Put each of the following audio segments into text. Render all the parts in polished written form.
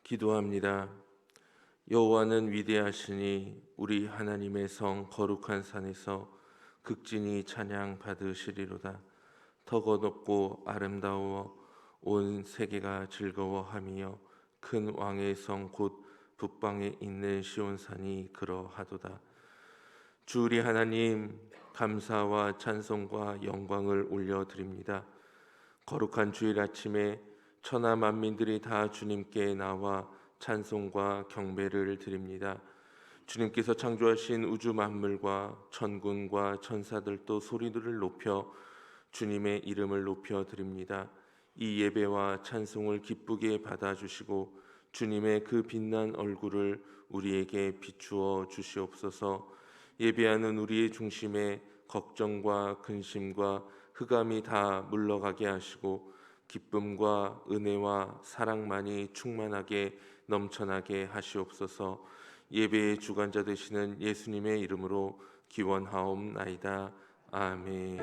기도합니다. 여호와는 위대하시니 우리 하나님의 성 거룩한 산에서 극진히 찬양 받으시리로다. 터거 높고 아름다워 온 세계가 즐거워하며 큰 왕의 성 곧 북방에 있는 시온산이 그러하도다. 주 우리 하나님, 감사와 찬송과 영광을 올려드립니다. 거룩한 주일 아침에 천하 만민들이 다 주님께 나와 찬송과 경배를 드립니다. 주님께서 창조하신 우주 만물과 천군과 천사들도 소리들을 높여 주님의 이름을 높여 드립니다. 이 예배와 찬송을 기쁘게 받아주시고 주님의 그 빛난 얼굴을 우리에게 비추어 주시옵소서. 예배하는 우리의 중심에 걱정과 근심과 흑암이 다 물러가게 하시고 기쁨과 은혜와 사랑만이 충만하게 넘쳐나게 하시옵소서. 예배의 주관자 되시는 예수님의 이름으로 기원하옵나이다. 아멘.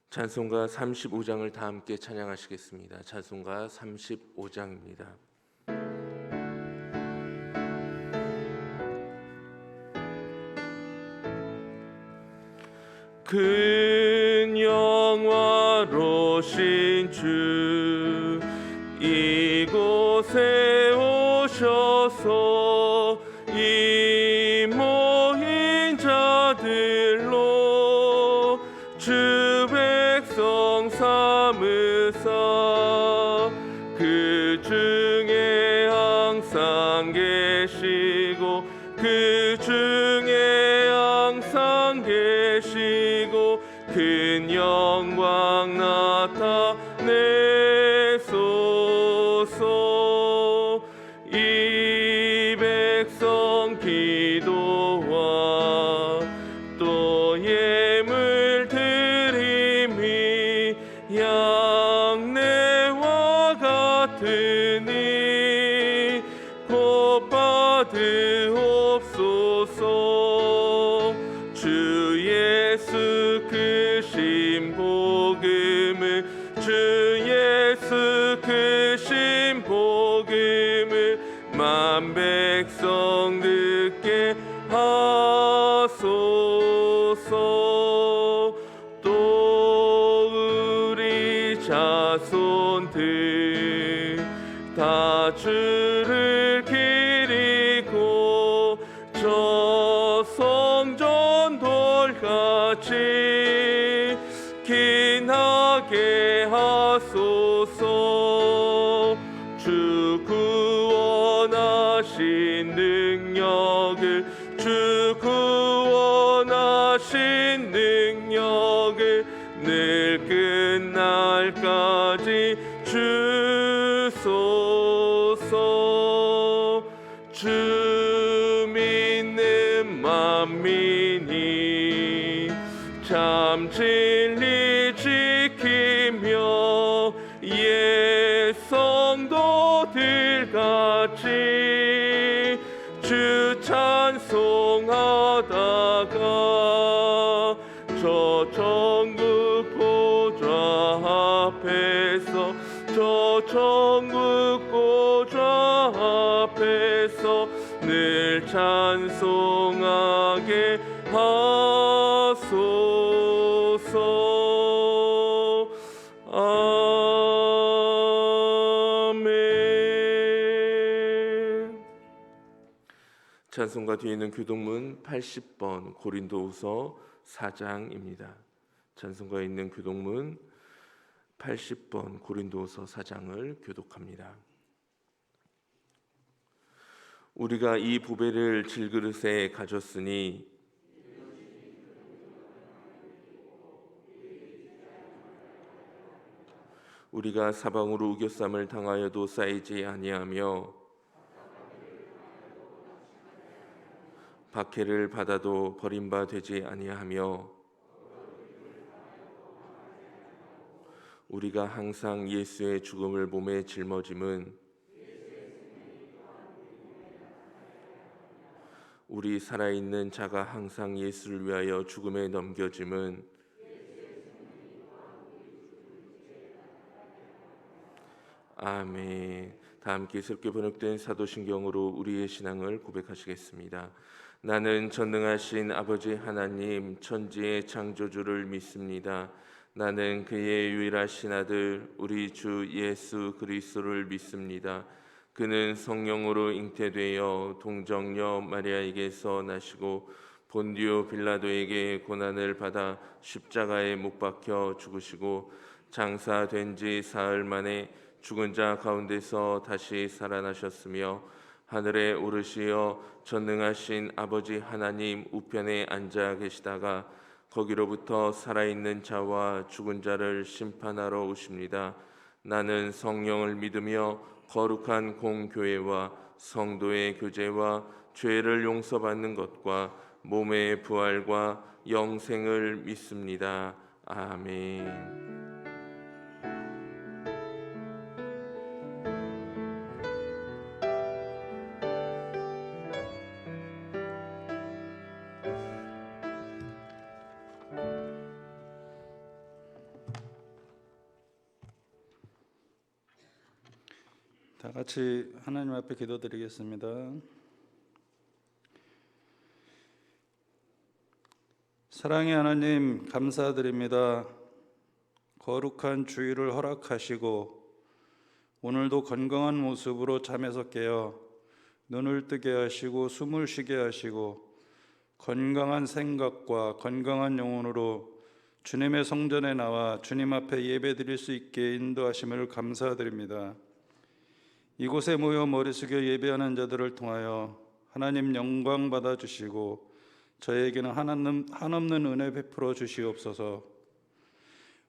찬송가 35장을 다 함께 찬양하시겠습니다. 찬송가 35장입니다. 큰 영화로신 주 이곳에 오셔서 이 모인 자들로 주 백성 삼으사 그 중에 항상 계시고 그 중에 항상 계시고 큰 영광 나타내소서. 이 백성 기도와 또 예물 드림이 양내와 같으니 곧 받으옵소서. 주 예수 크신 복음을 주 예수 크신 복음을 만 백성 듣게 하소서. 또 우리 자손들 다 주를 기리고 저 성전 돌같이 긴하게 하소서. 주 구원하신 능력을 주 구원하신 능력을 늘 끝날까지 주소서. 주 믿는 만민이 참 진리 지키며 옛 성도들같이 주 찬송하다가 저 천국 보좌 앞에서 저 천국 보좌 앞에서 늘 찬송하게 하소서. 아멘. 찬송가 뒤에 있는 교독문 80번 고린도후서 4장입니다. 찬송가에 있는 교독문 80번 고린도후서 4장을 교독합니다. 우리가 이 보배를 질그릇에 가졌으니 우리가 사방으로 우겨쌈을 당하여도 쌓이지 아니하며 박해를 받아도 버림바 되지 아니하며 우리가 항상 예수의 죽음을 몸에 짊어짐은 우리 살아있는 자가 항상 예수를 위하여 죽음에 넘겨짐은 아멘. 다 함께 새롭게 번역된 사도신경으로 우리의 신앙을 고백하시겠습니다. 나는 전능하신 아버지 하나님 천지의 창조주를 믿습니다. 나는 그의 유일하신 아들 우리 주 예수 그리스도를 믿습니다. 그는 성령으로 잉태되어 동정녀 마리아에게서 나시고 본디오 빌라도에게 고난을 받아 십자가에 못 박혀 죽으시고 장사된 지 사흘 만에 죽은 자 가운데서 다시 살아나셨으며 하늘에 오르시어 전능하신 아버지 하나님 우편에 앉아 계시다가 거기로부터 살아있는 자와 죽은 자를 심판하러 오십니다. 나는 성령을 믿으며 거룩한 공교회와 성도의 교제와 죄를 용서받는 것과 몸의 부활과 영생을 믿습니다. 아멘. 다 같이 하나님 앞에 기도드리겠습니다. 사랑의 하나님 감사드립니다. 거룩한 주일을 허락하시고 오늘도 건강한 모습으로 잠에서 깨어 눈을 뜨게 하시고 숨을 쉬게 하시고 건강한 생각과 건강한 영혼으로 주님의 성전에 나와 주님 앞에 예배드릴 수 있게 인도하심을 감사드립니다. 이곳에 모여 머리 숙여 예배하는 자들을 통하여 하나님 영광 받아주시고 저에게는 한없는 은혜 베풀어 주시옵소서.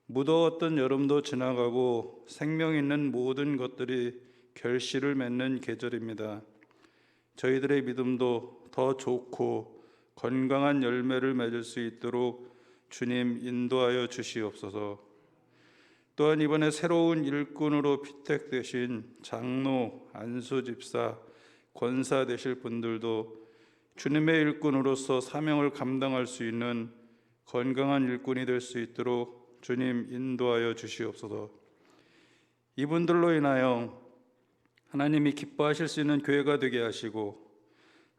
무더웠던 여름도 지나가고 생명 있는 모든 것들이 결실을 맺는 계절입니다. 저희들의 믿음도 더 좋고 건강한 열매를 맺을 수 있도록 주님 인도하여 주시옵소서. 또한 이번에 새로운 일꾼으로 피택되신 장로, 안수 집사, 권사 되실 분들도 주님의 일꾼으로서 사명을 감당할 수 있는 건강한 일꾼이 될 수 있도록 주님 인도하여 주시옵소서. 이분들로 인하여 하나님이 기뻐하실 수 있는 교회가 되게 하시고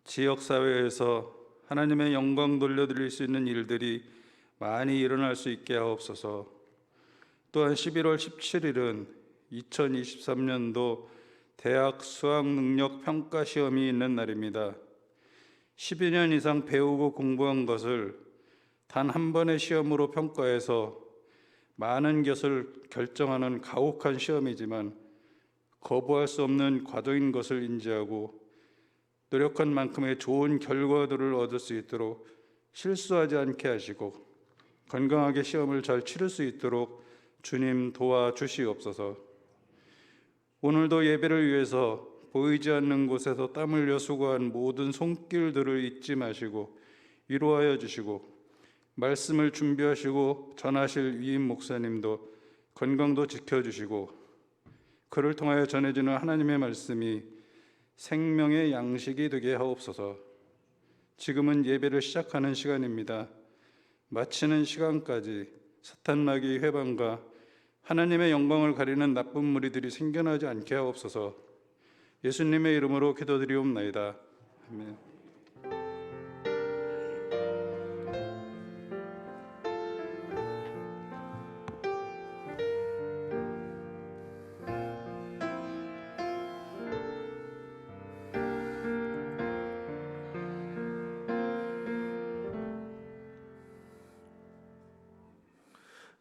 지역사회에서 하나님의 영광 돌려드릴 수 있는 일들이 많이 일어날 수 있게 하옵소서. 또한 11월 17일은 2023년도 대학 수학능력평가시험이 있는 날입니다. 12년 이상 배우고 공부한 것을 단 한 번의 시험으로 평가해서 많은 것을 결정하는 가혹한 시험이지만 거부할 수 없는 과정인 것을 인지하고 노력한 만큼의 좋은 결과들을 얻을 수 있도록 실수하지 않게 하시고 건강하게 시험을 잘 치를 수 있도록 주님 도와주시옵소서. 오늘도 예배를 위해서 보이지 않는 곳에서 땀 흘려 수고한 모든 손길들을 잊지 마시고 위로하여 주시고 말씀을 준비하시고 전하실 위임 목사님도 건강도 지켜주시고 그를 통하여 전해지는 하나님의 말씀이 생명의 양식이 되게 하옵소서. 지금은 예배를 시작하는 시간입니다. 마치는 시간까지 사탄 마귀의 회방과 하나님의 영광을 가리는 나쁜 무리들이 생겨나지 않게 하옵소서. 예수님의 이름으로 기도드리옵나이다. 아멘.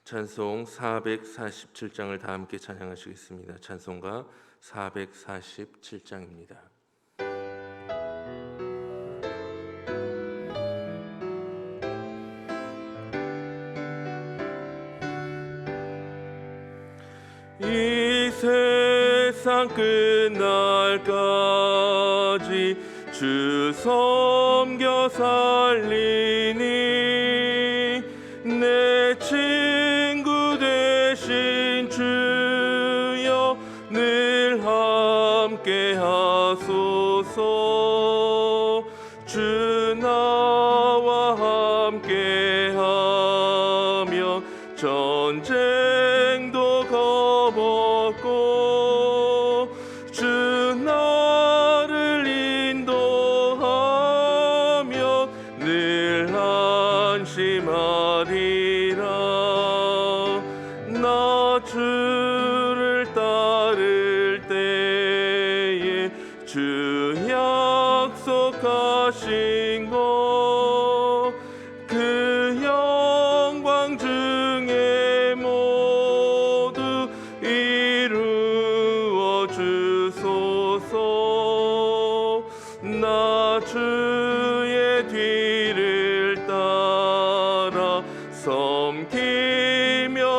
찬송 447장을 다 함께 찬양하시겠습니다. 찬송가 447장입니다. 이 세상 끝날까지 주 섬겨 살리니 내 친구 되신 주여 늘 함께 하소서. 주 전쟁도 겁없고 주 나를 인도하며 늘 안심하리라. 나 주를 따를 때에 주 약속하신 것 그 영광 중에 모두 이루어 주소서. 나 주의 뒤를 따라 섬기며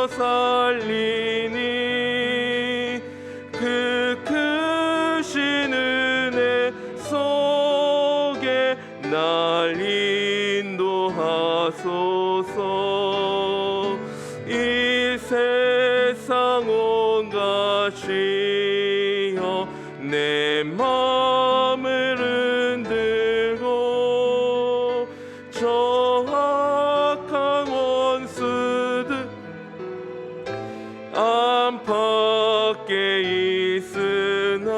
살리니 그 크신 은혜 속에 날 인도하소서. 이 세상 온 것이여 내 마음을 흔들고 저 악한 원수들 안팎에 있으나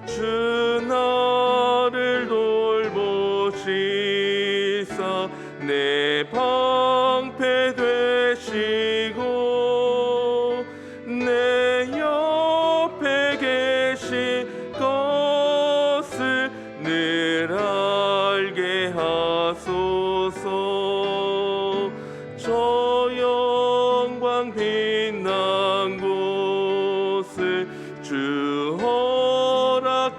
주 나를 돌보시사 내 방패 되시고 내 옆에 계신 것을 늘 알게 하소서. 저 영광 빛난 곳을 주 허락했으니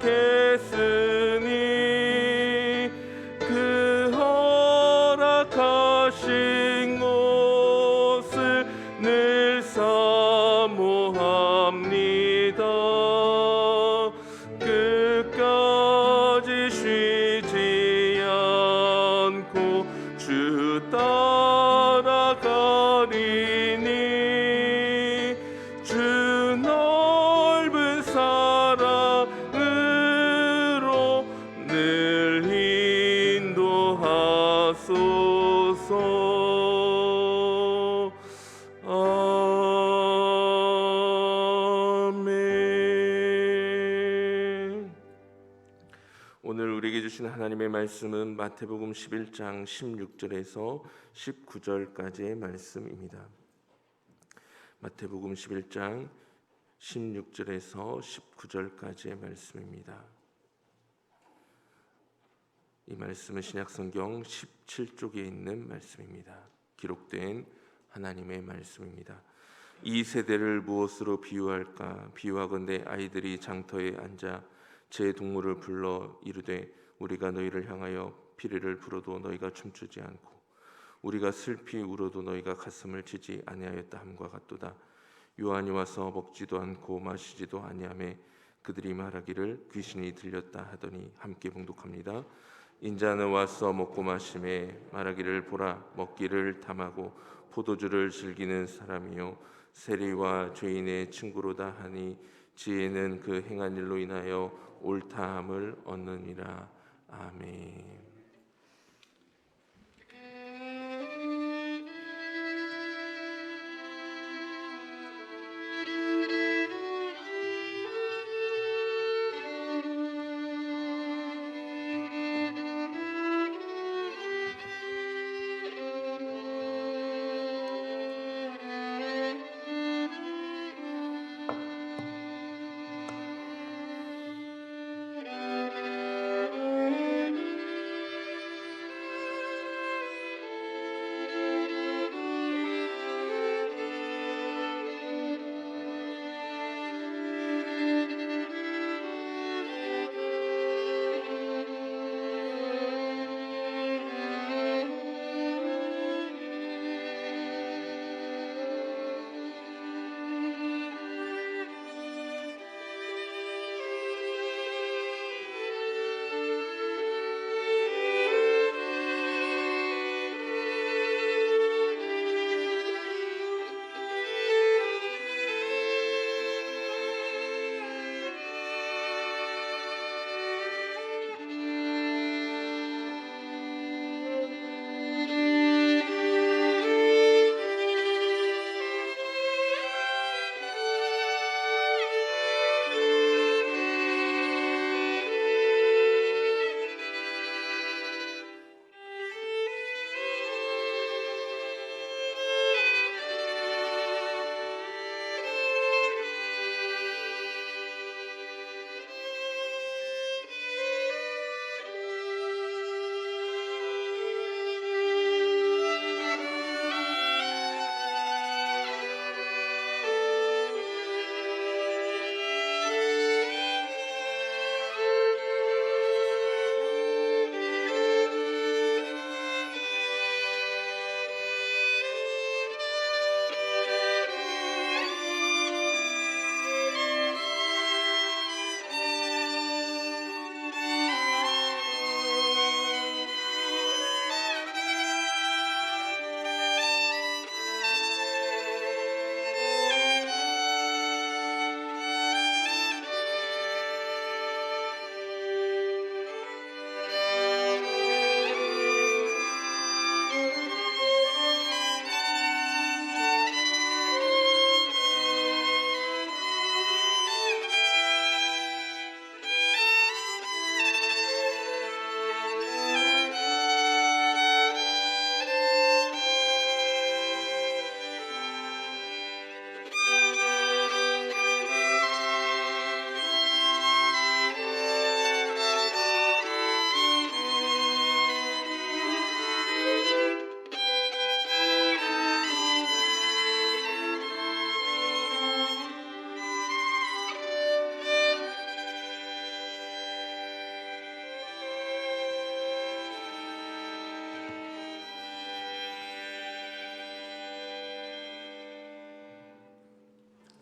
그 허락하신 곳을 늘 사모합니다. 끝까지 쉬지 않고 주 따라가리니 주 넓은 사랑으로 늘 인도하소서. 아멘. 오늘 우리에게 주신 하나님의 말씀은 마태복음 11장 16절에서 19절까지의 말씀입니다. 마태복음 11장 16절에서 19절까지의 말씀입니다. 이 말씀은 신약성경 17쪽에 있는 말씀입니다. 기록된 하나님의 말씀입니다. 이 세대를 무엇으로 비유할까? 비유하건대 아이들이 장터에 앉아 제 동물을 불러 이르되 우리가 너희를 향하여 피리를 불어도 너희가 춤추지 않고 우리가 슬피 울어도 너희가 가슴을 치지 아니하였다 함과 같도다. 요한이 와서 먹지도 않고 마시지도 아니하매 그들이 말하기를 귀신이 들렸다 하더니 함께 봉독합니다. 인자는 와서 먹고 마시매 말하기를 보라 먹기를 탐하고 포도주를 즐기는 사람이요 세리와 죄인의 친구로다 하니 지혜는 그 행한 일로 인하여 옳다함을 얻느니라. 아멘.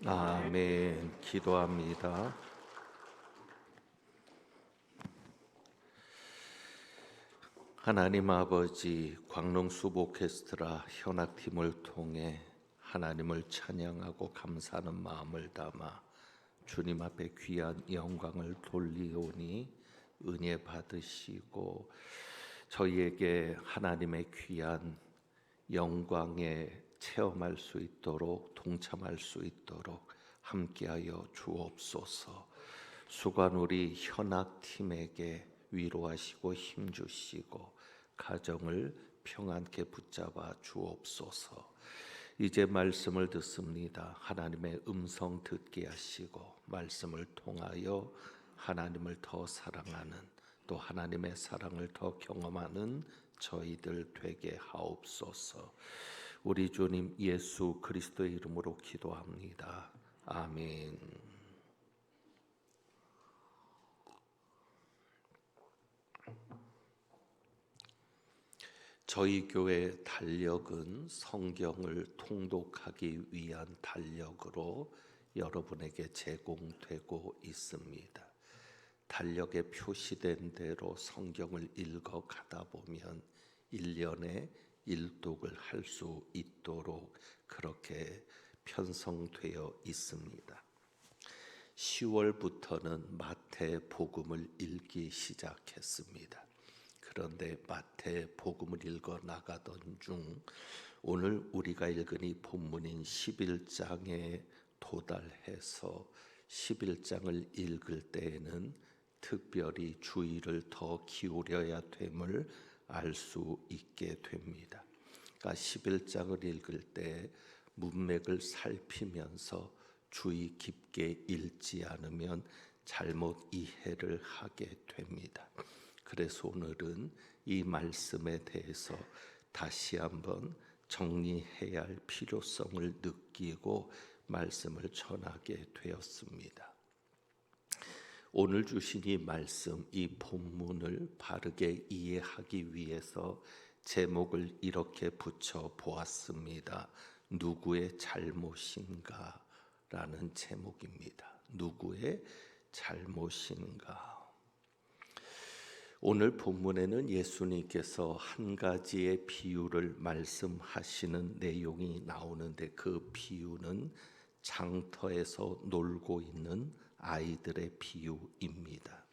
아멘. 기도합니다. 하나님 아버지, 광릉숲 오케스트라 현악팀을 통해 하나님을 찬양하고 감사하는 마음을 담아 주님 앞에 귀한 영광을 돌리오니 은혜 받으시고 저희에게 하나님의 귀한 영광에 체험할 수 있도록, 동참할 수 있도록 함께하여 주옵소서. 수고한 우리 현악팀에게 위로하시고 힘주시고 가정을 평안케 붙잡아 주옵소서. 이제 말씀을 듣습니다. 하나님의 음성 듣게 하시고 말씀을 통하여 하나님을 더 사랑하는, 또 하나님의 사랑을 더 경험하는 저희들 되게 하옵소서. 우리 주님 예수 그리스도의 이름으로 기도합니다. 아멘. 저희 교회 달력은 성경을 통독하기 위한 달력으로 여러분에게 제공되고 있습니다. 달력에 표시된 대로 성경을 읽어 가다 보면 1년에 일독을 할 수 있도록 그렇게 편성되어 있습니다. 10월부터는 마태복음을 읽기 시작했습니다. 그런데 마태복음을 읽어 나가던 중 오늘 우리가 읽은 이 본문인 11장에 도달해서 11장을 읽을 때에는 특별히 주의를 더 기울여야 됨을 알 수 있게 됩니다. 그러니까 11장을 읽을 때 문맥을 살피면서 주의 깊게 읽지 않으면 잘못 이해를 하게 됩니다. 그래서 오늘은 이 말씀에 대해서 다시 한번 정리해야 할 필요성을 느끼고 말씀을 전하게 되었습니다. 오늘 주신 이 말씀, 이 본문을 바르게 이해하기 위해서 제목을 이렇게 붙여 보았습니다. 누구의 잘못인가? 라는 제목입니다. 누구의 잘못인가? 오늘 본문에는 예수님께서 한 가지의 비유를 말씀하시는 내용이 나오는데 그 비유는 장터에서 놀고 있는 아이들의 비유입니다.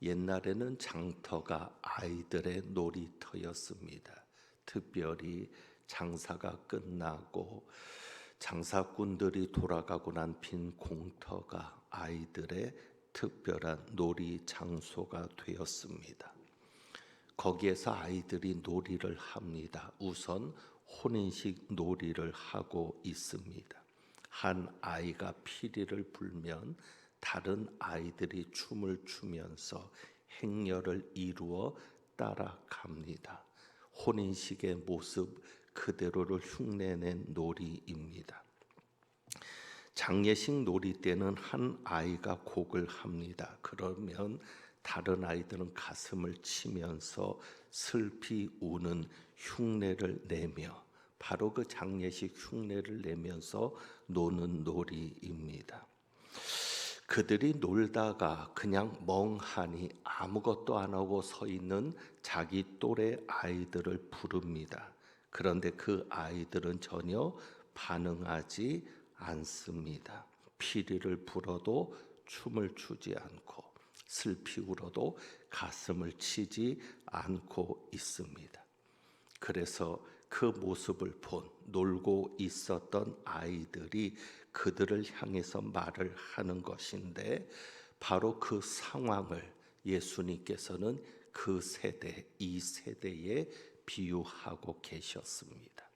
옛날에는 장터가 아이들의 놀이터였습니다. 특별히 장사가 끝나고 장사꾼들이 돌아가고 난 빈 공터가 아이들의 특별한 놀이 장소가 되었습니다. 거기에서 아이들이 놀이를 합니다. 우선 혼인식 놀이를 하고 있습니다. 한 아이가 피리를 불면 다른 아이들이 춤을 추면서 행렬을 이루어 따라갑니다. 혼인식의 모습 그대로를 흉내낸 놀이입니다. 장례식 놀이 때는 한 아이가 곡을 합니다. 그러면 다른 아이들은 가슴을 치면서 슬피 우는 흉내를 내며 바로 그 장례식 흉내를 내면서 노는 놀이입니다. 그들이 놀다가 그냥 멍하니 아무것도 안 하고 서 있는 자기 또래 아이들을 부릅니다. 그런데 그 아이들은 전혀 반응하지 않습니다. 피리를 불어도 춤을 추지 않고 슬피 울어도 가슴을 치지 않고 있습니다. 그래서 그 모습을 본 놀고 있었던 아이들이 그들을 향해서 말을 하는 것인데 바로 그 상황을 예수님께서는 그 세대, 이 세대에 비유하고 계셨습니다.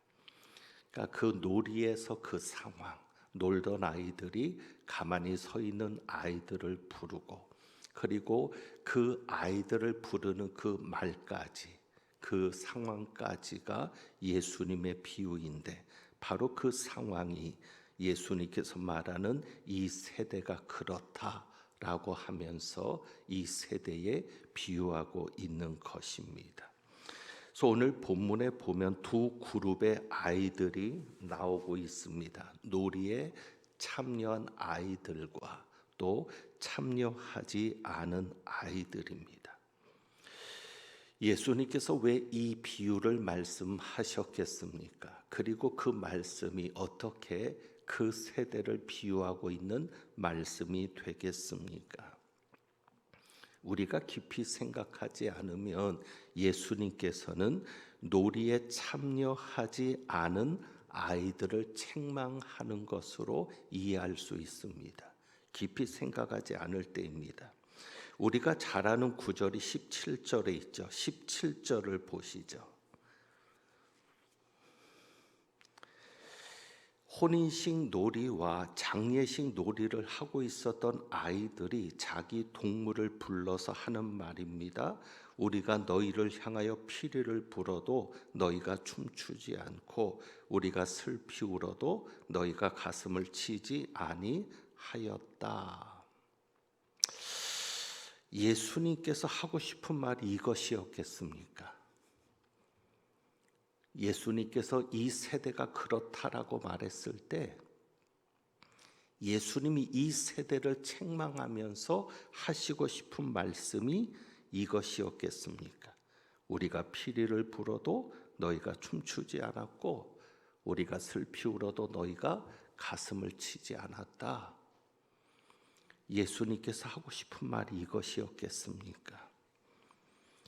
그러니까 그 놀이에서 그 상황, 놀던 아이들이 가만히 서 있는 아이들을 부르고 그리고 그 아이들을 부르는 그 말까지 그 상황까지가 예수님의 비유인데 바로 그 상황이 예수님께서 말하는 이 세대가 그렇다라고 하면서 이 세대에 비유하고 있는 것입니다. 그래서 오늘 본문에 보면 두 그룹의 아이들이 나오고 있습니다. 놀이에 참여한 아이들과 또 참여하지 않은 아이들입니다. 예수님께서 왜 이 비유를 말씀하셨겠습니까? 그리고 그 말씀이 어떻게 그 세대를 비유하고 있는 말씀이 되겠습니까? 우리가 깊이 생각하지 않으면 예수님께서는 놀이에 참여하지 않은 아이들을 책망하는 것으로 이해할 수 있습니다. 깊이 생각하지 않을 때입니다. 우리가 잘 아는 구절이 17절에 있죠. 17절을 보시죠. 혼인식 놀이와 장례식 놀이를 하고 있었던 아이들이 자기 동물을 불러서 하는 말입니다. 우리가 너희를 향하여 피리를 불어도 너희가 춤추지 않고 우리가 슬피 울어도 너희가 가슴을 치지 아니하였다. 예수님께서 하고 싶은 말이 이것이었겠습니까? 예수님께서 이 세대가 그렇다라고 말했을 때 예수님이 이 세대를 책망하면서 하시고 싶은 말씀이 이것이었겠습니까? 우리가 피리를 불어도 너희가 춤추지 않았고 우리가 슬피 울어도 너희가 가슴을 치지 않았다. 예수님께서 하고 싶은 말이 이것이었겠습니까?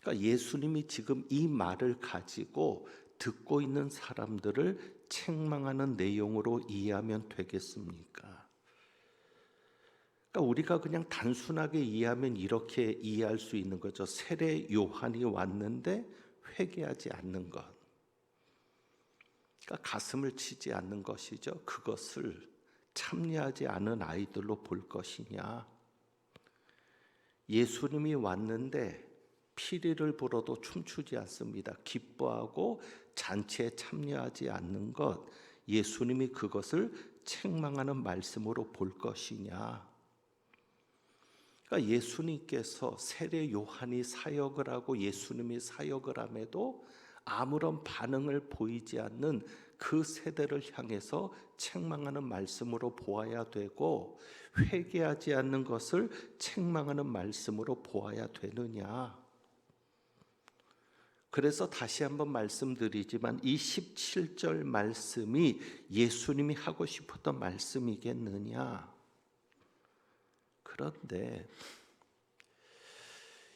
그러니까 예수님이 지금 이 말을 가지고 듣고 있는 사람들을 책망하는 내용으로 이해하면 되겠습니까? 그러니까 우리가 그냥 단순하게 이해하면 이렇게 이해할 수 있는 거죠. 세례 요한이 왔는데 회개하지 않는 것. 그러니까 가슴을 치지 않는 것이죠. 그것을 참여하지 않은 아이들로 볼 것이냐. 예수님이 왔는데 피리를 불어도 춤추지 않습니다. 기뻐하고 잔치에 참여하지 않는 것, 예수님이 그것을 책망하는 말씀으로 볼 것이냐. 그러니까 예수님께서 세례 요한이 사역을 하고 예수님이 사역을 함에도 아무런 반응을 보이지 않는 그 세대를 향해서 책망하는 말씀으로 보아야 되고, 회개하지 않는 것을 책망하는 말씀으로 보아야 되느냐. 그래서 다시 한번 말씀드리지만 이 17절 말씀이 예수님이 하고 싶었던 말씀이겠느냐. 그런데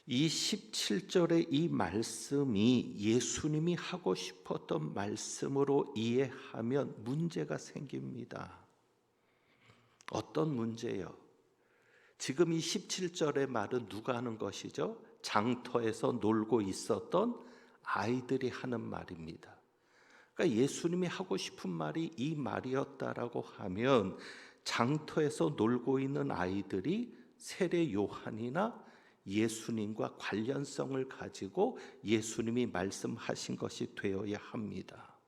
이 17절의 이 말씀이 예수님이 하고 싶었던 말씀으로 이해하면 문제가 생깁니다. 어떤 문제요? 지금 이 17절의 말은 누가 하는 것이죠? 장터에서 놀고 있었던 아이들이 하는 말입니다. 그러니까 예수님이 하고 싶은 말이 이 말이었다라고 하면 장터에서 놀고 있는 아이들이 세례 요한이나 예수님과 관련성을 가지고 예수님이 말씀하신 것이 되어야 합니다.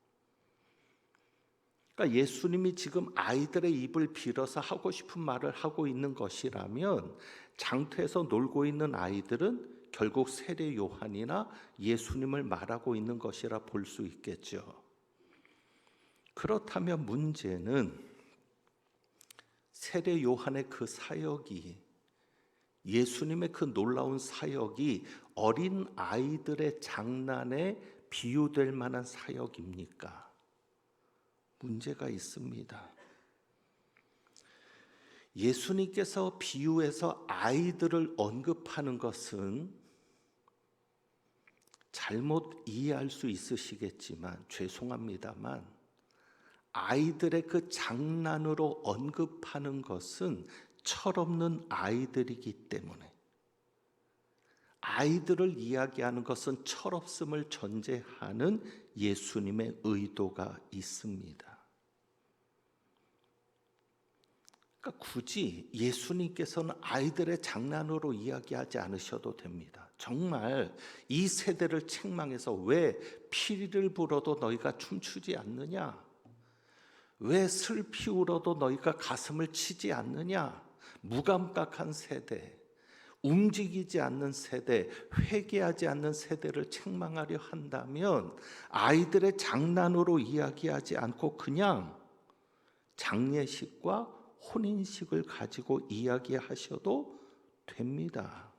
그러니까 예수님이 지금 아이들의 입을 빌어서 하고 싶은 말을 하고 있는 것이라면 장터에서 놀고 있는 아이들은 결국 세례 요한이나 예수님을 말하고 있는 것이라 볼 수 있겠죠. 그렇다면 문제는 세례 요한의 그 사역이, 예수님의 그 놀라운 사역이 어린 아이들의 장난에 비유될 만한 사역입니까? 문제가 있습니다. 예수님께서 비유해서 아이들을 언급하는 것은 잘못 이해할 수 있으시겠지만 죄송합니다만 아이들의 그 장난으로 언급하는 것은 철없는 아이들이기 때문에, 아이들을 이야기하는 것은 철없음을 전제하는 예수님의 의도가 있습니다. 그러니까 굳이 예수님께서는 아이들의 장난으로 이야기하지 않으셔도 됩니다. 정말 이 세대를 책망해서 왜 피리를 불어도 너희가 춤추지 않느냐? 왜 슬피 울어도 너희가 가슴을 치지 않느냐? 무감각한 세대, 움직이지 않는 세대, 회개하지 않는 세대를 책망하려 한다면 아이들의 장난으로 이야기하지 않고 그냥 장례식과 혼인식을 가지고 이야기하셔도 됩니다.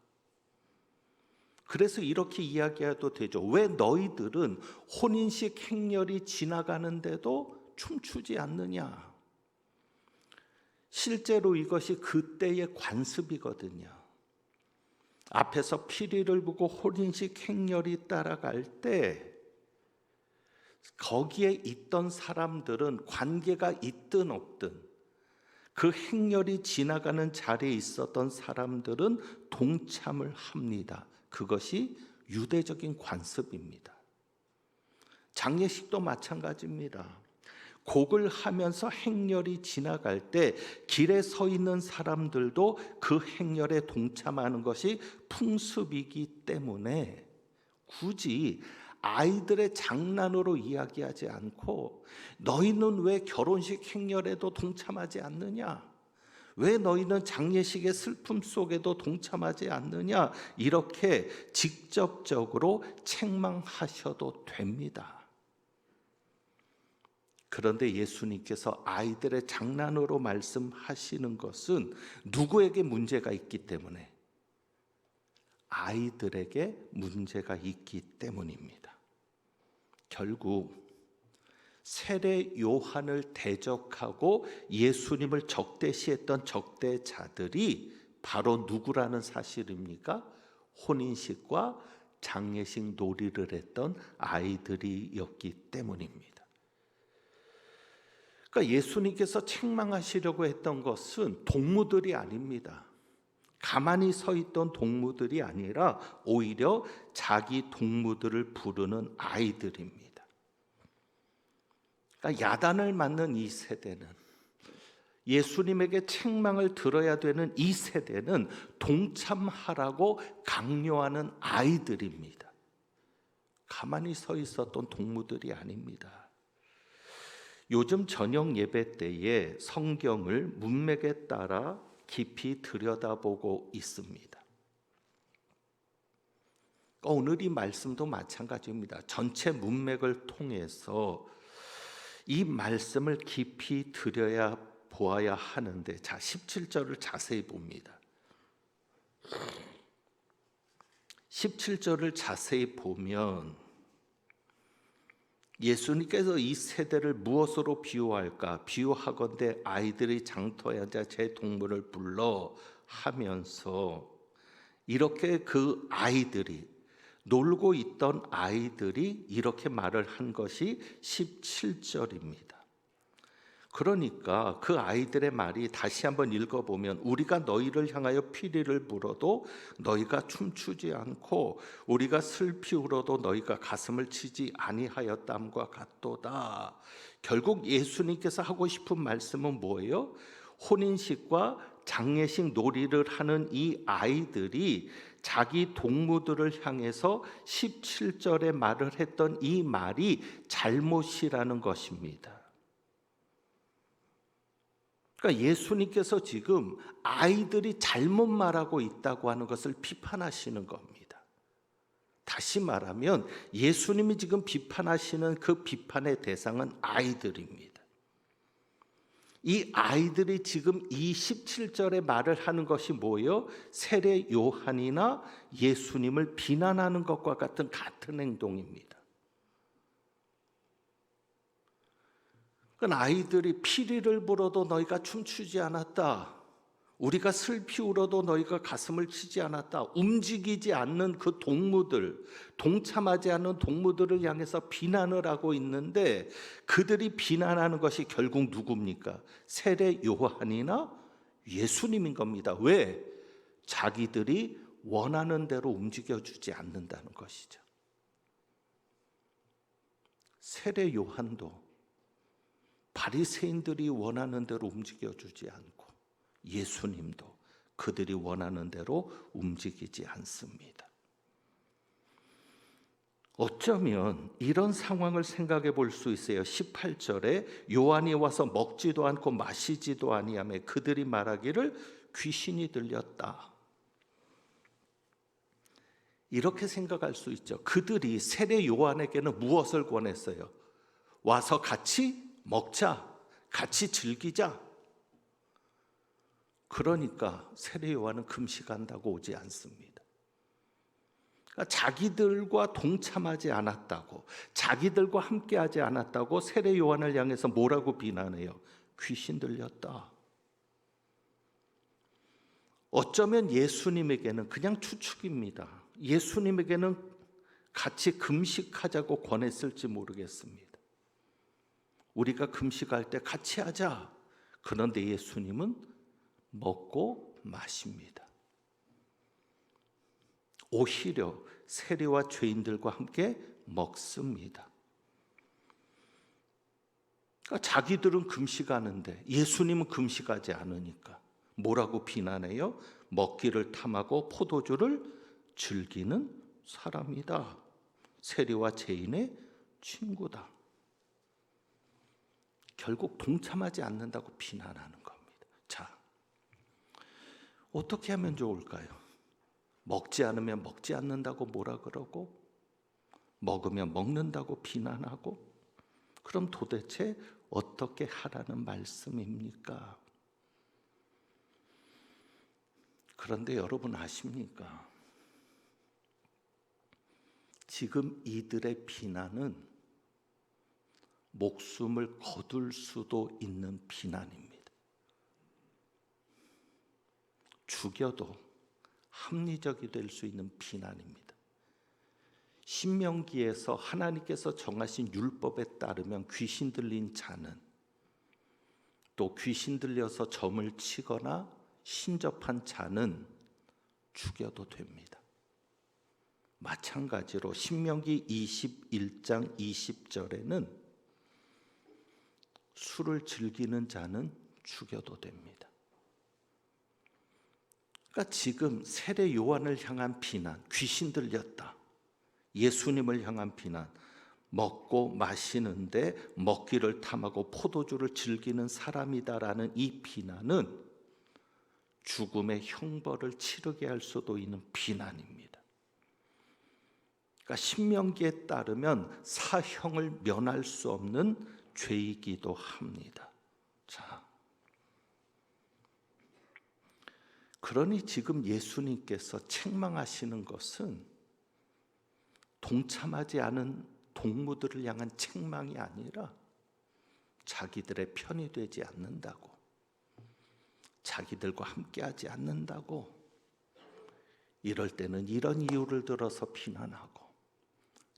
그래서 이렇게 이야기해도 되죠. 왜 너희들은 혼인식 행렬이 지나가는데도 춤추지 않느냐? 실제로 이것이 그때의 관습이거든요. 앞에서 피리를 보고 혼인식 행렬이 따라갈 때 거기에 있던 사람들은 관계가 있든 없든 그 행렬이 지나가는 자리에 있었던 사람들은 동참을 합니다. 그것이 유대적인 관습입니다. 장례식도 마찬가지입니다. 곡을 하면서 행렬이 지나갈 때 길에 서 있는 사람들도 그 행렬에 동참하는 것이 풍습이기 때문에 굳이 아이들의 장난으로 이야기하지 않고 너희는 왜 결혼식 행렬에도 동참하지 않느냐? 왜 너희는 장례식의 슬픔 속에도 동참하지 않느냐? 이렇게 직접적으로 책망하셔도 됩니다. 그런데 예수님께서 아이들의 장난으로 말씀하시는 것은 누구에게 문제가 있기 때문에? 아이들에게 문제가 있기 때문입니다. 결국 세례 요한을 대적하고 예수님을 적대시했던 적대자들이 바로 누구라는 사실입니까? 혼인식과 장례식 놀이를 했던 아이들이었기 때문입니다. 그러니까 예수님께서 책망하시려고 했던 것은 동무들이 아닙니다. 가만히 서 있던 동무들이 아니라 오히려 자기 동무들을 부르는 아이들입니다. 그러니까 야단을 맞는 이 세대는, 예수님에게 책망을 들어야 되는 이 세대는 동참하라고 강요하는 아이들입니다. 가만히 서 있었던 동무들이 아닙니다. 요즘 저녁 예배 때에 성경을 문맥에 따라 깊이 들여다보고 있습니다. 오늘 이 말씀도 마찬가지입니다. 전체 문맥을 통해서 이 말씀을 깊이 보아야 하는데, 자, 17절을 자세히 봅니다. 17절을 자세히 보면 예수님께서 이 세대를 무엇으로 비유할까? 비유하건대 아이들이 장터에 앉아 제 동물을 불러 하면서 이렇게 그 아이들이, 놀고 있던 아이들이 이렇게 말을 한 것이 17절입니다. 그러니까 그 아이들의 말이 다시 한번 읽어보면, 우리가 너희를 향하여 피리를 불어도 너희가 춤추지 않고 우리가 슬피 울어도 너희가 가슴을 치지 아니하였담과 같도다. 결국 예수님께서 하고 싶은 말씀은 뭐예요? 혼인식과 장례식 놀이를 하는 이 아이들이 자기 동무들을 향해서 17절에 말을 했던 이 말이 잘못이라는 것입니다. 그러니까 예수님께서 지금 아이들이 잘못 말하고 있다고 하는 것을 비판하시는 겁니다. 다시 말하면 예수님이 지금 비판하시는 그 비판의 대상은 아이들입니다. 이 아이들이 지금 이 17절에 말을 하는 것이 뭐예요? 세례 요한이나 예수님을 비난하는 것과 같은 행동입니다. 그러니까 아이들이 피리를 불어도 너희가 춤추지 않았다. 우리가 슬피 울어도 너희가 가슴을 치지 않았다. 움직이지 않는 그 동무들, 동참하지 않는 동무들을 향해서 비난을 하고 있는데, 그들이 비난하는 것이 결국 누굽니까? 세례 요한이나 예수님인 겁니다. 왜? 자기들이 원하는 대로 움직여주지 않는다는 것이죠. 세례 요한도 바리새인들이 원하는 대로 움직여주지 않고, 예수님도 그들이 원하는 대로 움직이지 않습니다. 어쩌면 이런 상황을 생각해 볼 수 있어요. 18절에 요한이 와서 먹지도 않고 마시지도 아니하며 그들이 말하기를 귀신이 들렸다. 이렇게 생각할 수 있죠. 그들이 세례 요한에게는 무엇을 권했어요? 와서 같이 먹자, 같이 즐기자. 그러니까 세례 요한은 금식한다고 오지 않습니다. 그러니까 자기들과 동참하지 않았다고, 자기들과 함께하지 않았다고 세례 요한을 향해서 뭐라고 비난해요? 귀신 들렸다. 어쩌면 예수님에게는 그냥 추측입니다. 예수님에게는 같이 금식하자고 권했을지 모르겠습니다. 우리가 금식할 때 같이 하자. 그런데 예수님은 먹고 마십니다. 오히려 세리와 죄인들과 함께 먹습니다. 그러니까 자기들은 금식하는데 예수님은 금식하지 않으니까 뭐라고 비난해요? 먹기를 탐하고 포도주를 즐기는 사람이다. 세리와 죄인의 친구다. 결국 동참하지 않는다고 비난하는 겁니다. 자, 어떻게 하면 좋을까요? 먹지 않으면 먹지 않는다고 뭐라 그러고, 먹으면 먹는다고 비난하고, 그럼 도대체 어떻게 하라는 말씀입니까? 그런데 여러분 아십니까? 지금 이들의 비난은 목숨을 거둘 수도 있는 비난입니다. 죽여도 합리적이 될 수 있는 비난입니다. 신명기에서 하나님께서 정하신 율법에 따르면 귀신 들린 자는, 또 귀신 들려서 점을 치거나 신접한 자는 죽여도 됩니다. 마찬가지로 신명기 21장 20절에는 술을 즐기는 자는 죽여도 됩니다. 그러니까 지금 세례 요한을 향한 비난, 귀신 들렸다. 예수님을 향한 비난, 먹고 마시는데 먹기를 탐하고 포도주를 즐기는 사람이다라는 이 비난은 죽음의 형벌을 치르게 할 수도 있는 비난입니다. 그러니까 신명기에 따르면 사형을 면할 수 없는 죄이기도 합니다. 자, 그러니 지금 예수님께서 책망하시는 것은 동참하지 않은 동무들을 향한 책망이 아니라 자기들의 편이 되지 않는다고, 자기들과 함께하지 않는다고, 이럴 때는 이런 이유를 들어서 비난하고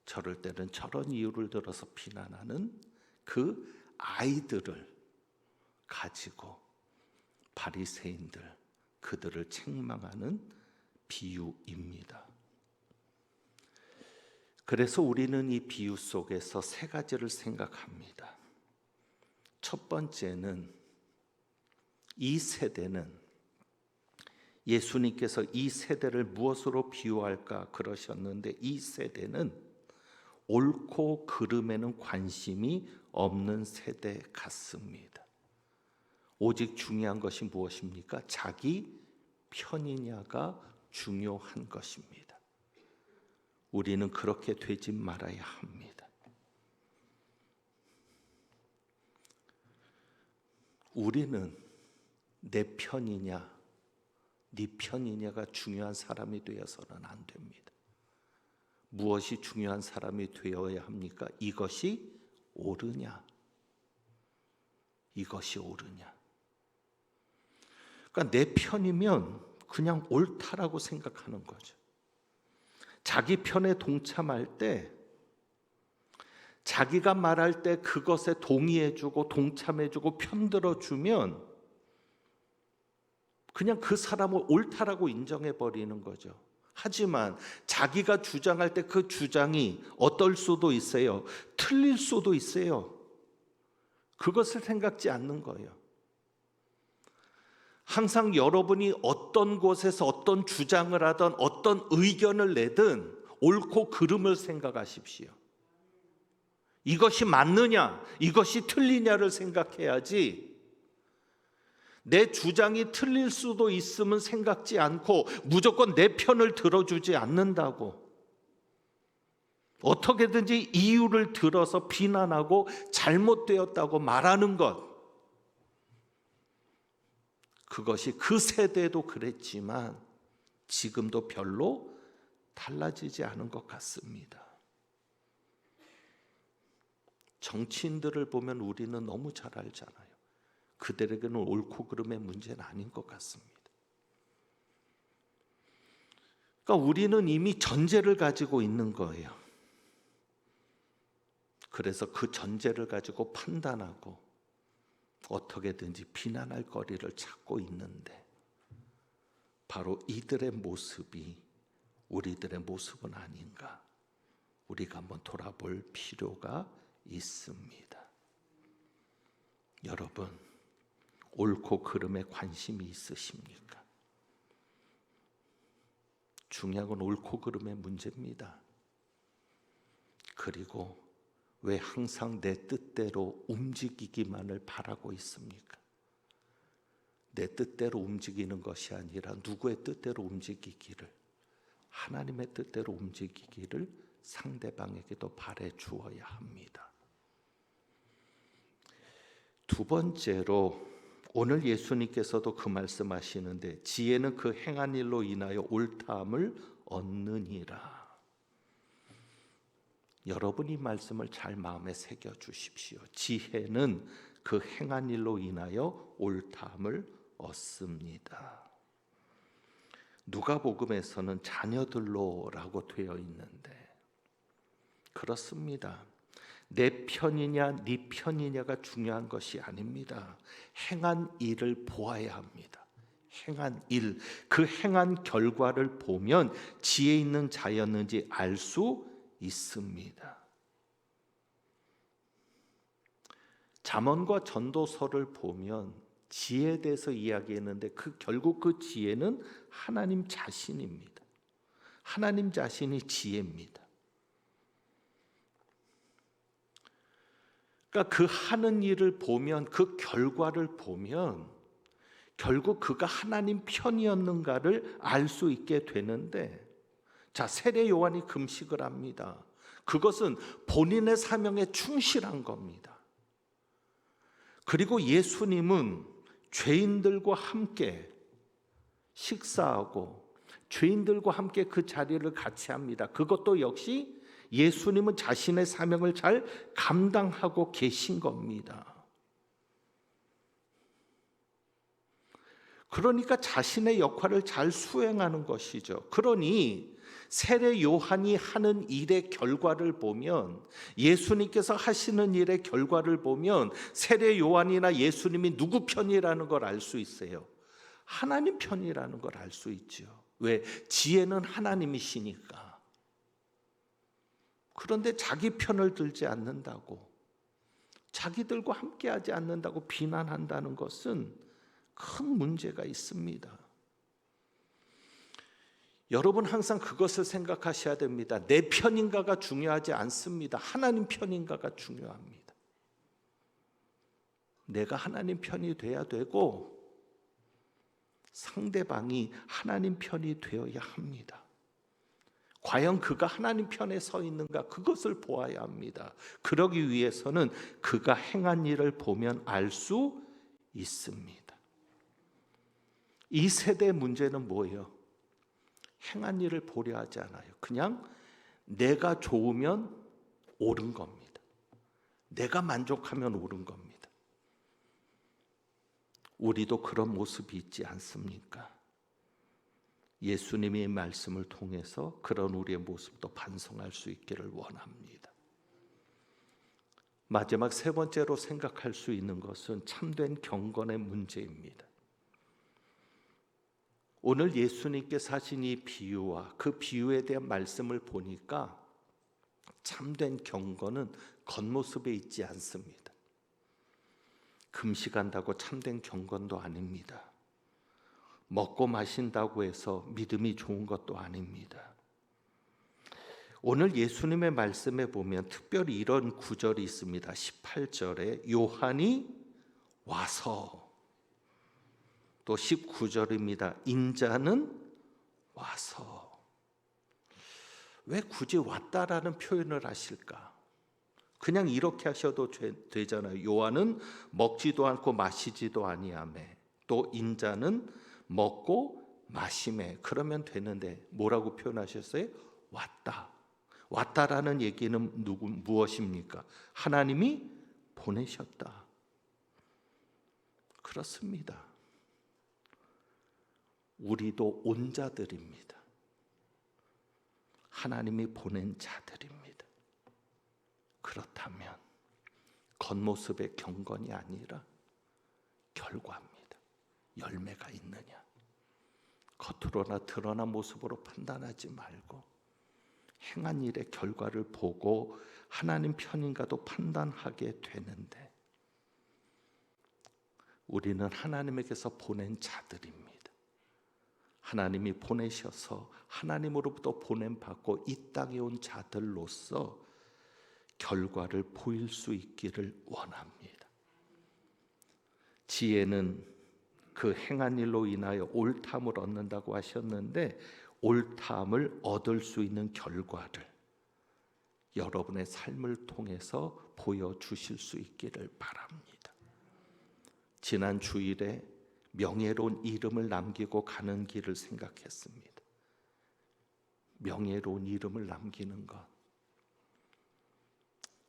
저럴 때는 저런 이유를 들어서 비난하는 그 아이들을 가지고 바리새인들, 그들을 책망하는 비유입니다. 그래서 우리는 이 비유 속에서 세 가지를 생각합니다. 첫 번째는 이 세대는, 예수님께서 이 세대를 무엇으로 비유할까 그러셨는데, 이 세대는 옳고 그름에는 관심이 없는 세대 같습니다. 오직 중요한 것이 무엇입니까? 자기 편이냐가 중요한 것입니다. 우리는 그렇게 되지 말아야 합니다. 우리는 내 편이냐, 네 편이냐가 중요한 사람이 되어서는 안 됩니다. 무엇이 중요한 사람이 되어야 합니까? 이것이 옳으냐, 이것이 옳으냐. 그러니까 내 편이면 그냥 옳다라고 생각하는 거죠. 자기 편에 동참할 때, 자기가 말할 때 그것에 동의해주고 동참해주고 편들어주면 그냥 그 사람을 옳다라고 인정해버리는 거죠. 하지만 자기가 주장할 때 그 주장이 어떨 수도 있어요. 틀릴 수도 있어요. 그것을 생각지 않는 거예요. 항상 여러분이 어떤 곳에서 어떤 주장을 하든 어떤 의견을 내든 옳고 그름을 생각하십시오. 이것이 맞느냐, 이것이 틀리냐를 생각해야지, 내 주장이 틀릴 수도 있으면 생각지 않고 무조건 내 편을 들어주지 않는다고, 어떻게든지 이유를 들어서 비난하고 잘못되었다고 말하는 것, 그것이 그 세대도 그랬지만 지금도 별로 달라지지 않은 것 같습니다. 정치인들을 보면 우리는 너무 잘 알잖아요. 그들에게는 옳고 그름의 문제는 아닌 것 같습니다. 그러니까 우리는 이미 전제를 가지고 있는 거예요. 그래서 그 전제를 가지고 판단하고 어떻게든지 비난할 거리를 찾고 있는데 바로 이들의 모습이 우리들의 모습은 아닌가? 우리가 한번 돌아볼 필요가 있습니다. 여러분, 옳고 그름에 관심이 있으십니까? 중요한 건 옳고 그름의 문제입니다. 그리고 왜 항상 내 뜻대로 움직이기만을 바라고 있습니까? 내 뜻대로 움직이는 것이 아니라 누구의 뜻대로 움직이기를, 하나님의 뜻대로 움직이기를 상대방에게도 바래 주어야 합니다. 두 번째로 오늘 예수님께서도 그 말씀하시는데 지혜는 그 행한 일로 인하여 옳다함을 얻느니라. 여러분이 말씀을 잘 마음에 새겨 주십시오. 지혜는 그 행한 일로 인하여 옳다함을 얻습니다. 누가복음에서는 자녀들로라고 되어 있는데 그렇습니다. 내 편이냐 네 편이냐가 중요한 것이 아닙니다. 행한 일을 보아야 합니다. 행한 일, 그 행한 결과를 보면 지혜 있는 자였는지 알 수 있습니다. 잠언과 전도서를 보면 지혜에 대해서 이야기했는데 결국 그 지혜는 하나님 자신입니다. 하나님 자신이 지혜입니다. 그러니까 그 하는 일을 보면 그 결과를 보면 결국 그가 하나님 편이었는가를 알 수 있게 되는데 자, 세례 요한이 금식을 합니다. 그것은 본인의 사명에 충실한 겁니다. 그리고 예수님은 죄인들과 함께 식사하고 죄인들과 함께 그 자리를 같이 합니다. 그것도 역시 예수님은 자신의 사명을 잘 감당하고 계신 겁니다. 그러니까 자신의 역할을 잘 수행하는 것이죠. 그러니 세례 요한이 하는 일의 결과를 보면 예수님께서 하시는 일의 결과를 보면 세례 요한이나 예수님이 누구 편이라는 걸 알 수 있어요. 하나님 편이라는 걸 알 수 있죠. 왜? 지혜는 하나님이시니까. 그런데 자기 편을 들지 않는다고, 자기들과 함께하지 않는다고 비난한다는 것은 큰 문제가 있습니다. 여러분 항상 그것을 생각하셔야 됩니다. 내 편인가가 중요하지 않습니다. 하나님 편인가가 중요합니다. 내가 하나님 편이 돼야 되고 상대방이 하나님 편이 되어야 합니다. 과연 그가 하나님 편에 서 있는가 그것을 보아야 합니다. 그러기 위해서는 그가 행한 일을 보면 알 수 있습니다. 이 세대의 문제는 뭐예요? 행한 일을 보려 하지 않아요. 그냥 내가 좋으면 옳은 겁니다. 내가 만족하면 옳은 겁니다. 우리도 그런 모습이 있지 않습니까? 예수님의 말씀을 통해서 그런 우리의 모습도 반성할 수 있기를 원합니다. 마지막 세 번째로 생각할 수 있는 것은 참된 경건의 문제입니다. 오늘 예수님께서 하신 이 비유와 그 비유에 대한 말씀을 보니까 참된 경건은 겉모습에 있지 않습니다. 금식한다고 참된 경건도 아닙니다. 먹고 마신다고 해서 믿음이 좋은 것도 아닙니다. 오늘 예수님의 말씀에 보면 특별히 이런 구절이 있습니다. 18절에 요한이 와서, 또 19절입니다. 인자는 와서. 왜 굳이 왔다라는 표현을 하실까? 그냥 이렇게 하셔도 되잖아요. 요한은 먹지도 않고 마시지도 아니하며 또 인자는 먹고 마시매. 그러면 되는데 뭐라고 표현하셨어요? 왔다. 왔다라는 얘기는 무엇입니까? 하나님이 보내셨다. 그렇습니다. 우리도 온 자들입니다. 하나님이 보낸 자들입니다. 그렇다면 겉모습의 경건이 아니라 결과입니다. 열매가 있느냐? 겉으로나 드러난 모습으로 판단하지 말고 행한 일의 결과를 보고 하나님 편인가도 판단하게 되는데, 우리는 하나님에게서 보낸 자들입니다. 하나님이 보내셔서 하나님으로부터 보냄받고 이 땅에 온 자들로서 결과를 보일 수 있기를 원합니다. 지혜는 그 행한 일로 인하여 옳담을 얻는다고 하셨는데, 옳담을 얻을 수 있는 결과를 여러분의 삶을 통해서 보여주실 수 있기를 바랍니다. 지난 주일에 명예로운 이름을 남기고 가는 길을 생각했습니다. 명예로운 이름을 남기는 것,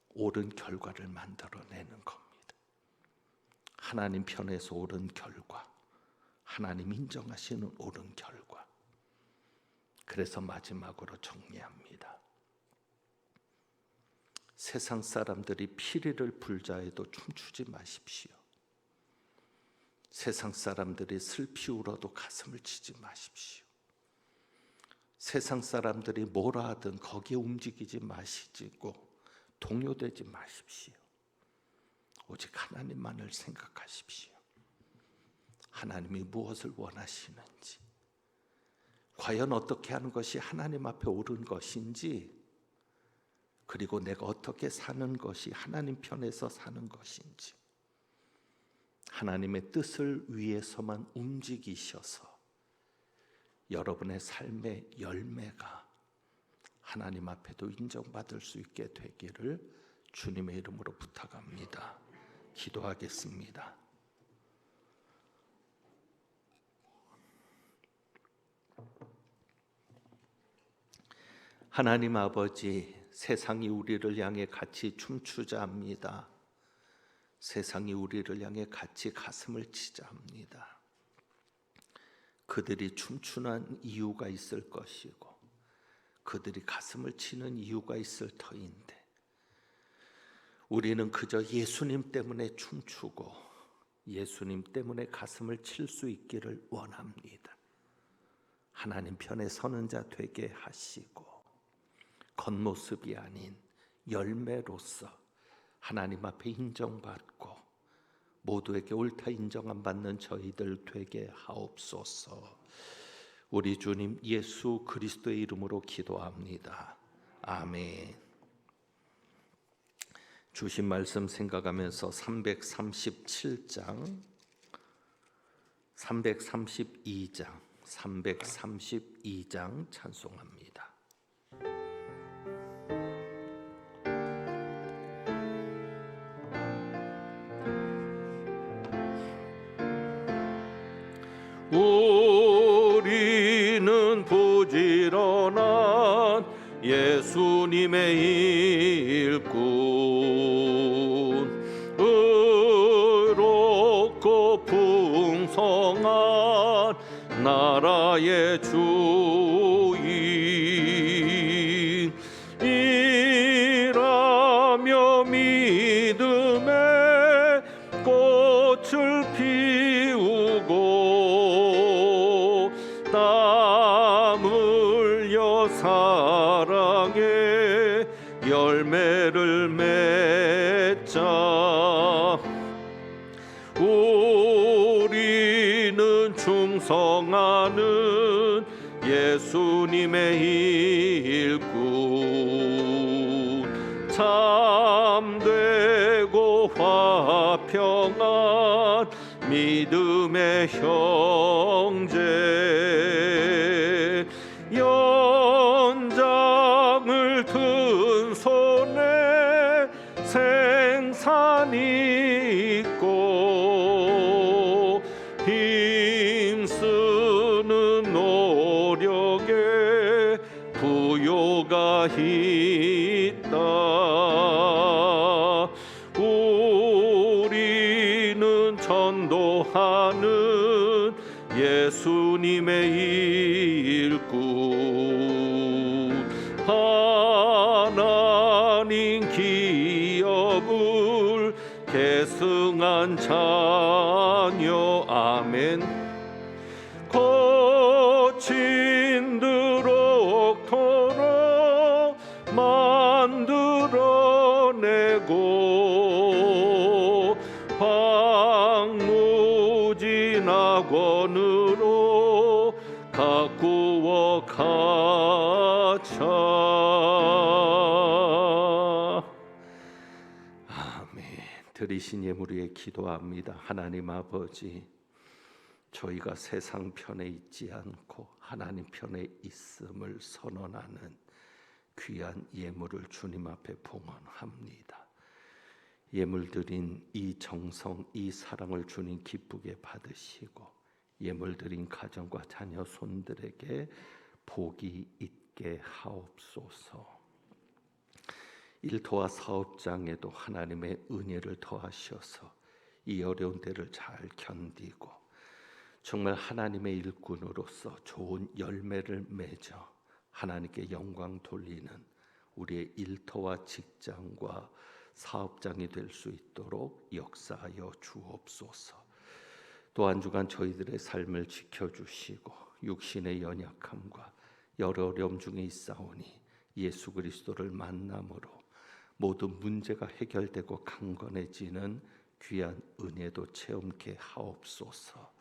옳은 결과를 만들어내는 겁니다. 하나님 편에서 옳은 결과, 하나님 인정하시는 옳은 결과. 그래서 마지막으로 정리합니다. 세상 사람들이 피리를 불자 해도 춤추지 마십시오. 세상 사람들이 슬피 울어도 가슴을 치지 마십시오. 세상 사람들이 뭐라 하든 거기에 움직이지 마시고 동요되지 마십시오. 오직 하나님만을 생각하십시오. 하나님이 무엇을 원하시는지, 과연 어떻게 하는 것이 하나님 앞에 옳은 것인지, 그리고 내가 어떻게 사는 것이 하나님 편에서 사는 것인지, 하나님의 뜻을 위해서만 움직이셔서 여러분의 삶의 열매가 하나님 앞에도 인정받을 수 있게 되기를 주님의 이름으로 부탁합니다. 기도하겠습니다. 하나님 아버지, 세상이 우리를 향해 같이 춤추자 합니다. 세상이 우리를 향해 같이 가슴을 치자 합니다. 그들이 춤추는 이유가 있을 것이고 그들이 가슴을 치는 이유가 있을 터인데, 우리는 그저 예수님 때문에 춤추고 예수님 때문에 가슴을 칠 수 있기를 원합니다. 하나님 편에 서는 자 되게 하시고 겉모습이 아닌 열매로서 하나님 앞에 인정받고 모두에게 옳다 인정함 받는 저희들 되게 하옵소서. 우리 주님 예수 그리스도의 이름으로 기도합니다. 아멘. 주신 말씀 생각하면서 332장 찬송합니다. 우리는 부지런한 예수님의 일꾼, 의롭고 풍성한 나라의 주인, 일하며 믿음의 꽃을 피우고 땀 흘려 사랑의 열매를 맺자. 우리는 충성하는 예수님의 일꾼, 참되고 화평한 믿음의 형제, 연장을 든 손에 생산이 있고 있다. 우리는 전도하는 예수님의 일꾼, 하나님 기업을 계승한 자녀. 아멘. 거친 드럭터로 만들어내고 황무진 학원으로 가꾸어 가자. 아멘. 들으신 예물 위에 기도합니다. 하나님 아버지, 저희가 세상 편에 있지 않고 하나님 편에 있음을 선언하는 귀한 예물을 주님 앞에 봉헌합니다. 예물 드린 이 정성, 이 사랑을 주님 기쁘게 받으시고 예물 드린 가정과 자녀 손들에게 복이 있게 하옵소서. 일터와 사업장에도 하나님의 은혜를 더하셔서 이 어려운 때를 잘 견디고 정말 하나님의 일꾼으로서 좋은 열매를 맺어 하나님께 영광 돌리는 우리의 일터와 직장과 사업장이 될 수 있도록 역사하여 주옵소서. 또 한 주간 저희들의 삶을 지켜주시고 육신의 연약함과 여러 어려움 중에 있사오니 예수 그리스도를 만남으로 모든 문제가 해결되고 강건해지는 귀한 은혜도 체험케 하옵소서.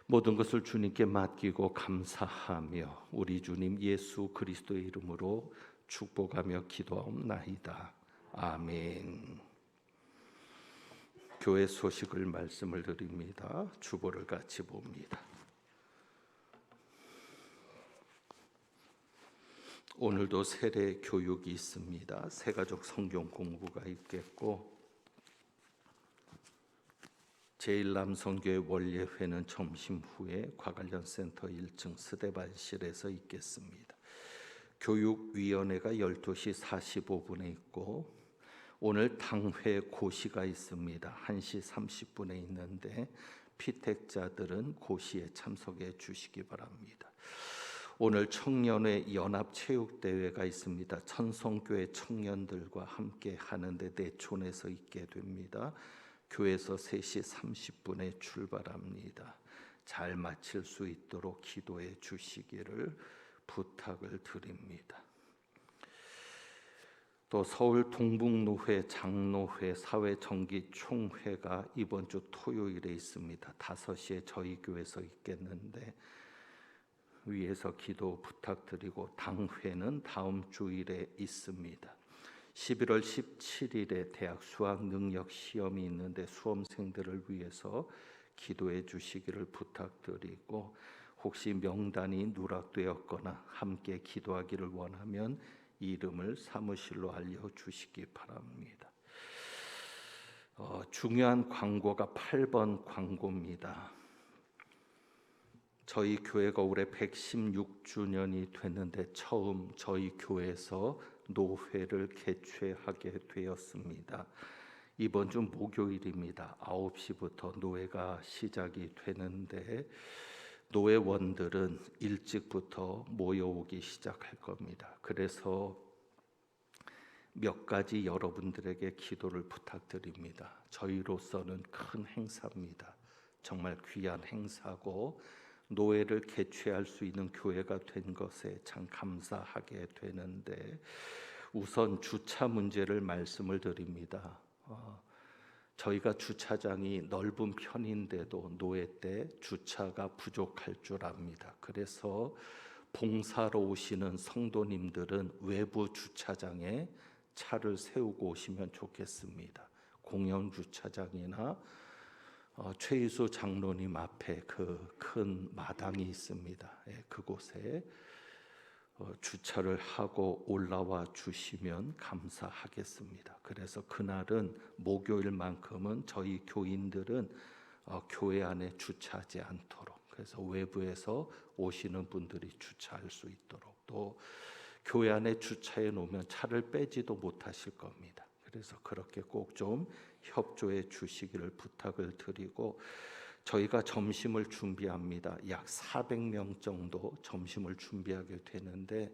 모든 것을 주님께 맡기고 감사하며 우리 주님 예수 그리스도의 이름으로 축복하며 기도하옵나이다. 아멘. 교회 소식을 말씀을 드립니다. 주보를 같이 봅니다. 오늘도 세례 교육이 있습니다. 새가족 성경 공부가 있겠고 제1남성교회 원예회는 점심 후에 과관련센터 1층 스데반실에서 있겠습니다. 교육위원회가 12시 45분에 있고 오늘 당회 고시가 있습니다. 1시 30분에 있는데 피택자들은 고시에 참석해 주시기 바랍니다. 오늘 청년회 연합체육대회가 있습니다. 천성교회 청년들과 함께 하는데 내촌에서 있게 됩니다. 교회에서 3시 30분에 출발합니다. 잘 마칠 수 있도록 기도해 주시기를 부탁을 드립니다. 또 서울 동북노회 장로회 사회정기 총회가 이번 주 토요일에 있습니다. 5시에 저희 교회에서 있겠는데 위에서 기도 부탁드리고 당회는 다음 주일에 있습니다. 11월 17일에 대학 수학 능력 시험이 있는데 수험생들을 위해서 기도해 주시기를 부탁드리고 혹시 명단이 누락되었거나 함께 기도하기를 원하면 이름을 사무실로 알려주시기 바랍니다. 중요한 광고가 8번 광고입니다. 저희 교회가 올해 116주년이 됐는데 처음 저희 교회에서 노회를 개최하게 되었습니다. 이번 주 목요일입니다. 9시부터 노회가 시작이 되는데 노회원들은 일찍부터 모여오기 시작할 겁니다. 그래서 몇 가지 여러분들에게 기도를 부탁드립니다. 저희로서는 큰 행사입니다. 정말 귀한 행사고 노회를 개최할 수 있는 교회가 된 것에 참 감사하게 되는데 우선 주차 문제를 말씀을 드립니다. 저희가 주차장이 넓은 편인데도 노회 때 주차가 부족할 줄 압니다. 그래서 봉사로 오시는 성도님들은 외부 주차장에 차를 세우고 오시면 좋겠습니다. 공영 주차장이나 최희수 장로님 앞에 그 큰 마당이 있습니다. 그곳에 주차를 하고 올라와 주시면 감사하겠습니다. 그래서 그날은 목요일만큼은 저희 교인들은 교회 안에 주차하지 않도록 그래서 외부에서 오시는 분들이 주차할 수 있도록 또 교회 안에 주차해 놓으면 차를 빼지도 못하실 겁니다. 그래서 그렇게 꼭 좀 협조해 주시기를 부탁을 드리고, 저희가 점심을 준비합니다. 약 400명 정도 점심을 준비하게 되는데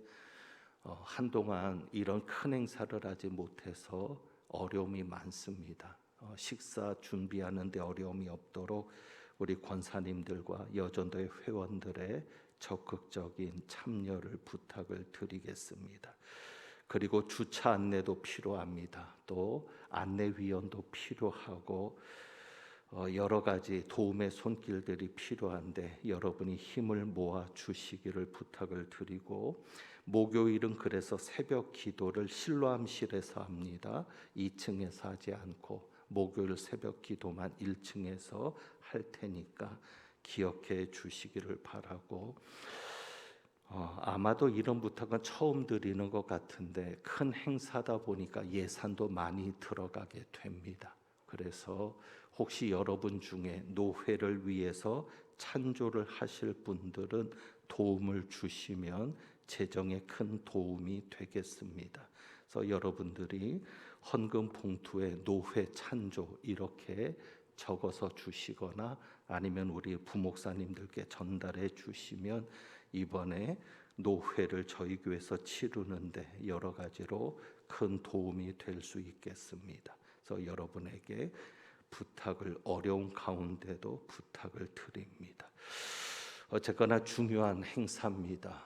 한동안 이런 큰 행사를 하지 못해서 어려움이 많습니다. 식사 준비하는 데 어려움이 없도록 우리 권사님들과 여전도의 회원들의 적극적인 참여를 부탁을 드리겠습니다. 그리고 주차 안내도 필요합니다. 또 안내위원도 필요하고 여러 가지 도움의 손길들이 필요한데 여러분이 힘을 모아 주시기를 부탁을 드리고, 목요일은 그래서 새벽 기도를 실로암실에서 합니다. 2층에서 하지 않고 목요일 새벽 기도만 1층에서 할 테니까 기억해 주시기를 바라고, 아마도 이런 부탁은 처음 드리는 것 같은데 큰 행사다 보니까 예산도 많이 들어가게 됩니다. 그래서 혹시 여러분 중에 노회를 위해서 찬조를 하실 분들은 도움을 주시면 재정에 큰 도움이 되겠습니다. 그래서 여러분들이 헌금 봉투에 노회 찬조 이렇게 적어서 주시거나 아니면 우리 부목사님들께 전달해 주시면 이번에 노회를 저희 교회에서 치르는데 여러 가지로 큰 도움이 될 수 있겠습니다. 그래서 여러분에게 부탁을, 어려운 가운데도 부탁을 드립니다. 어쨌거나 중요한 행사입니다.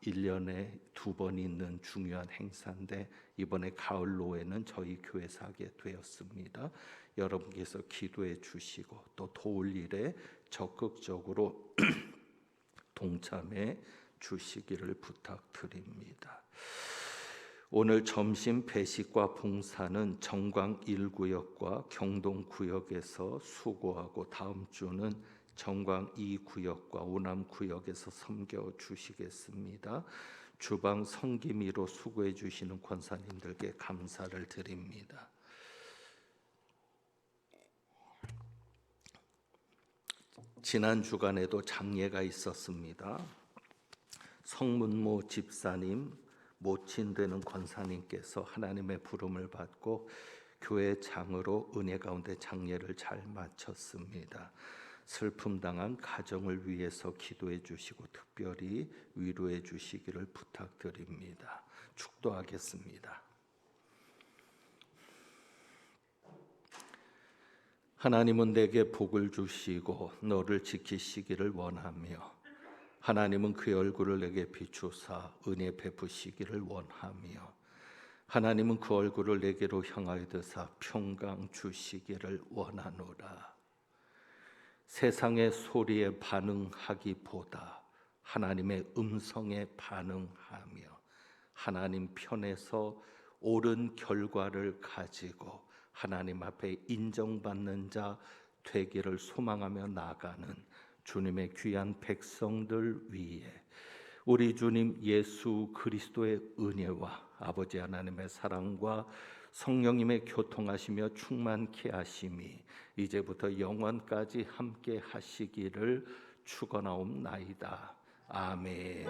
1년에 2번 있는 중요한 행사인데 이번에 가을 노회는 저희 교회에서 하게 되었습니다. 여러분께서 기도해 주시고 또 도울 일에 적극적으로 동참해 주시기를 부탁드립니다. 오늘 점심 배식과 봉사는 정광 1구역과 경동 구역에서 수고하고 다음 주는 정광 2구역과 오남 구역에서 섬겨 주시겠습니다. 주방 성김이로 수고해 주시는 권사님들께 감사를 드립니다. 지난 주간에도 장례가 있었습니다. 성문모 집사님, 모친되는 권사님께서 하나님의 부름을 받고 교회 장으로 은혜 가운데 장례를 잘 마쳤습니다. 슬픔 당한 가정을 위해서 기도해 주시고 특별히 위로해 주시기를 부탁드립니다. 축도하겠습니다. 하나님은 내게 복을 주시고 너를 지키시기를 원하며 하나님은 그의 얼굴을 내게 비추사 은혜 베푸시기를 원하며 하나님은 그 얼굴을 내게로 향하여 드사 평강 주시기를 원하노라. 세상의 소리에 반응하기보다 하나님의 음성에 반응하며 하나님 편에서 옳은 결과를 가지고 하나님 앞에 인정받는 자 되기를 소망하며 나아가는 주님의 귀한 백성들 위에 우리 주님 예수 그리스도의 은혜와 아버지 하나님의 사랑과 성령님의 교통하시며 충만케 하심이 이제부터 영원까지 함께 하시기를 축원하옵나이다. 아멘.